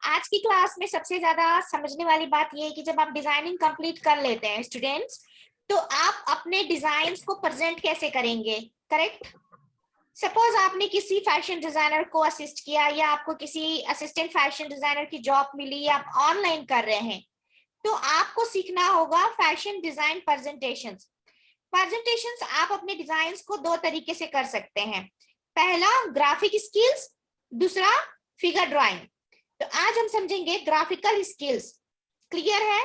आज की क्लास में सबसे ज्यादा समझने वाली बात यह है कि जब आप डिजाइनिंग कंप्लीट कर लेते हैं स्टूडेंट्स, तो आप अपने डिजाइन्स को प्रेजेंट कैसे करेंगे। करेक्ट। सपोज आपने किसी फैशन डिजाइनर को असिस्ट किया या आपको किसी असिस्टेंट फैशन डिजाइनर की जॉब मिली या आप ऑनलाइन कर रहे हैं, तो आपको सीखना होगा फैशन डिजाइन प्रेजेंटेशंस। प्रेजेंटेशंस आप अपने डिजाइन्स को दो तरीके से कर सकते हैं। पहला ग्राफिक स्किल्स, दूसरा फिगर ड्राइंग। तो आज हम समझेंगे ग्राफिकल स्किल्स। क्लियर है?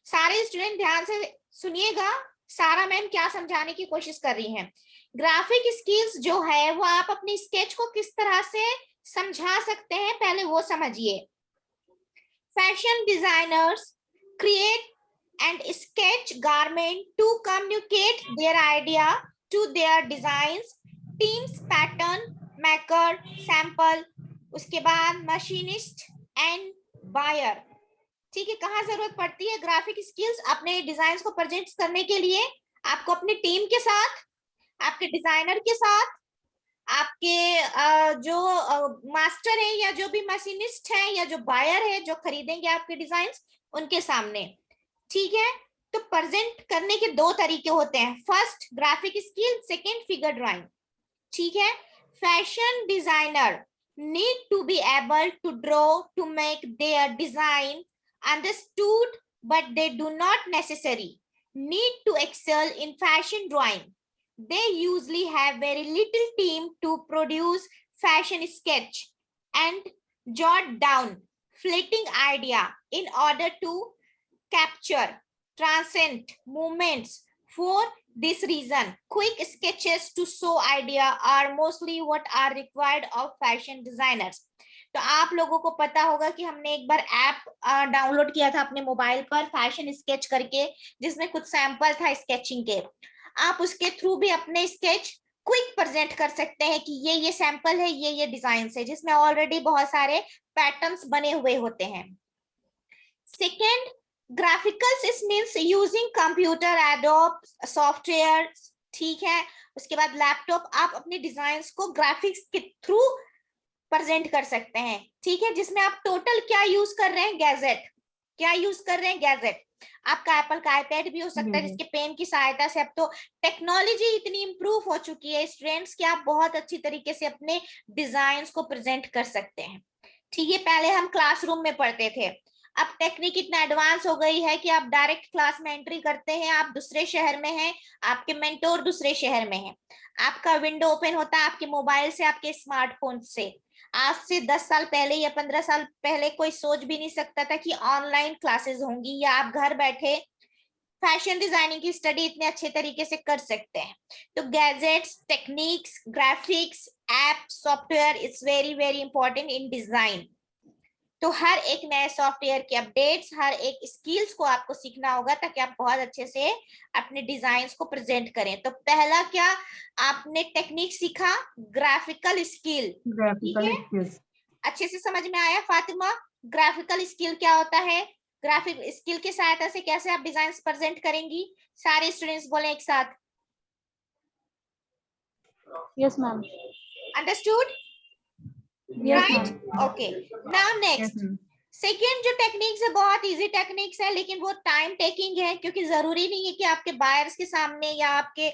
सारे स्टूडेंट ध्यान से सुनिएगा, सारा मैम क्या समझाने की कोशिश कर रही हैं। ग्राफिक स्किल्स जो है वो आप अपनी स्केच को किस तरह से समझा सकते हैं, पहले वो समझिए। Fashion designers create and sketch garment to communicate their idea to their designs, teams, pattern maker, sample, उसके बाद मशीनिस्ट एंड बायर। ठीक है, कहाँ जरूरत पड़ती है ग्राफिक स्किल्स अपने डिजाइन को प्रेजेंट करने के लिए? आपको अपनी टीम के साथ, आपके डिजाइनर के साथ, आपके जो मास्टर है या जो भी मशीनिस्ट है या जो बायर है जो खरीदेंगे आपके डिजाइन, उनके सामने। ठीक है, तो प्रेजेंट करने के दो तरीके होते हैं, first graphic skill, second figure drawing. ठीक है, fashion designer need to be able to draw to make their design understood, but they do not necessarily need to excel in fashion drawing. They usually have very little team to produce fashion sketch and jot down fleeting idea in order to capture transient movements. For this reason, quick sketches to show idea are mostly what are required of fashion designers. तो आप लोगों को पता होगा कि हमने एक बार app download किया था अपने मोबाइल पर फैशन स्केच करके, जिसमें कुछ सैंपल था स्केचिंग के। आप उसके थ्रू भी अपने स्केच क्विक प्रेजेंट कर सकते हैं कि ये सैंपल है, ये डिजाइन है, जिसमें ऑलरेडी बहुत सारे पैटर्न्स बने हुए होते हैं। सेकेंड, ग्राफिकल्स इस means using computer, adobe software. ठीक है, उसके बाद लैपटॉप, आप अपने डिजाइन्स को ग्राफिक्स के थ्रू प्रेजेंट कर सकते हैं। ठीक है, जिसमें आप टोटल क्या यूज कर रहे हैं, गैजेट। क्या यूज कर रहे हैं, गैजेट। आपका एप्पल का आईपैड भी हो सकता है, जिसके पेन की सहायता से अब तो टेक्नोलॉजी इतनी इंप्रूव हो चुकी है स्टूडेंट्स कि आप बहुत अच्छी तरीके से अपने डिजाइन्स को प्रेजेंट कर सकते हैं। ठीक है, पहले हम क्लासरूम में पढ़ते थे, अब टेक्निक इतना एडवांस हो गई है कि आप डायरेक्ट क्लास में एंट्री करते हैं, आप दूसरे शहर में हैं, आपके मेंटोर दूसरे शहर में हैं, आपका विंडो ओपन होता है आपके मोबाइल से, आपके स्मार्टफोन से। आज से 10 साल पहले या 15 साल पहले कोई सोच भी नहीं सकता था कि ऑनलाइन क्लासेस होंगी या आप घर बैठे फैशन डिजाइनिंग की स्टडी इतने अच्छे तरीके से कर सकते हैं। तो gadgets, techniques, graphics, app, software is very very important in design. तो हर एक नए सॉफ्टवेयर के अपडेट्स, हर एक स्किल्स को आपको सीखना होगा ताकि आप बहुत अच्छे से अपने डिजाइन्स को प्रेजेंट करें। तो पहला क्या आपने टेक्निक सीखा, ग्राफिकल स्किल। ठीक है, अच्छे से समझ में आया फातिमा? ग्राफिकल स्किल क्या होता है, ग्राफिक स्किल की सहायता से कैसे आप डिजाइन प्रेजेंट करेंगी। सारे स्टूडेंट्स बोले एक साथ, yes ma'am. Understood? Right, okay. Now next, second जो टेक्निक्स है बहुत इजी टेक्निक्स है, लेकिन वो टाइम टेकिंग है, क्योंकि जरूरी नहीं है कि आपके बायर्स के सामने या आपके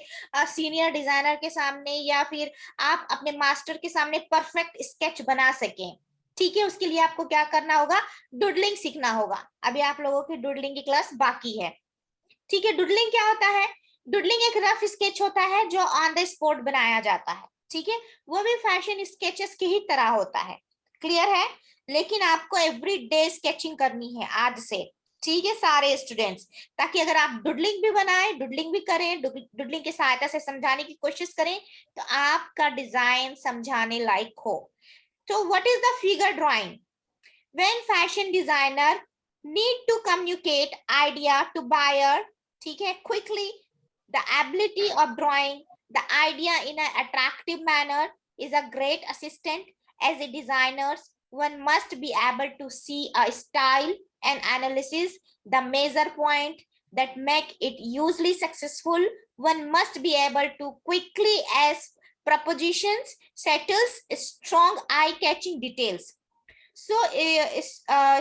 सीनियर डिजाइनर के सामने या फिर आप अपने मास्टर के सामने परफेक्ट स्केच बना सकें। ठीक है, उसके लिए आपको क्या करना होगा, डुडलिंग सीखना होगा। अभी आप लोगों की डुडलिंग की क्लास बाकी है। ठीक है, डुडलिंग क्या होता है, डुडलिंग एक रफ स्केच होता है जो ऑन द स्पॉट बनाया जाता है। ठीक है, वो भी फैशन स्केचेस की ही तरह होता है। क्लियर है? लेकिन आपको एवरी डे स्केचिंग करनी है आज से। ठीक है सारे स्टूडेंट्स, ताकि अगर आप डुडलिंग भी बनाएं, डुडलिंग भी करें, डुडलिंग की सहायता से समझाने की कोशिश करें, तो आपका डिजाइन समझाने लायक हो। तो what is the figure drawing? When fashion designer need to communicate idea to buyer, ठीक है, quickly, the ability of drawing the idea in an attractive manner is a great assistant. As a designer, one must be able to see a style and analysis the measure point that make it usually successful. One must be able to quickly as propositions settles strong eye-catching details. So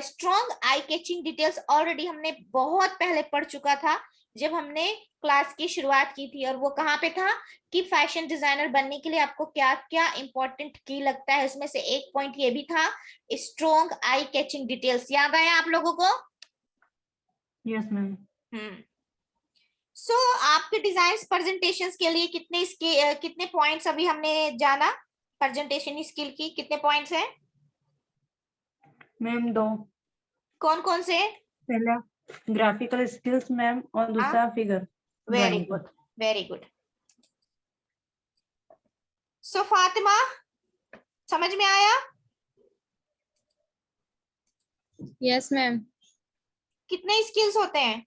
strong eye catching details already हमने बहुत पहले पढ़ चुका था जब हमने class की शुरुआत की थी, और वो कहाँ पे था कि फैशन डिजाइनर बनने के लिए आपको क्या क्या इंपॉर्टेंट की लगता है, उसमें से एक पॉइंट ये भी था स्ट्रॉन्ग आई कैचिंग डिटेल्स। याद आया आप लोगों को? Yes ma'am. सो आपके डिजाइन प्रेजेंटेशन के लिए कितने पॉइंट्स अभी हमने जाना? प्रेजेंटेशन स्किल की कितने पॉइंट्स हैं? मैम 2। कौन कौन से? पहला ग्राफिकल स्किल्स मैम, और दूसरा figure very drawing. Good, very good. So Fatima, समझ में आया? Yes ma'am. कितने स्किल्स होते हैं?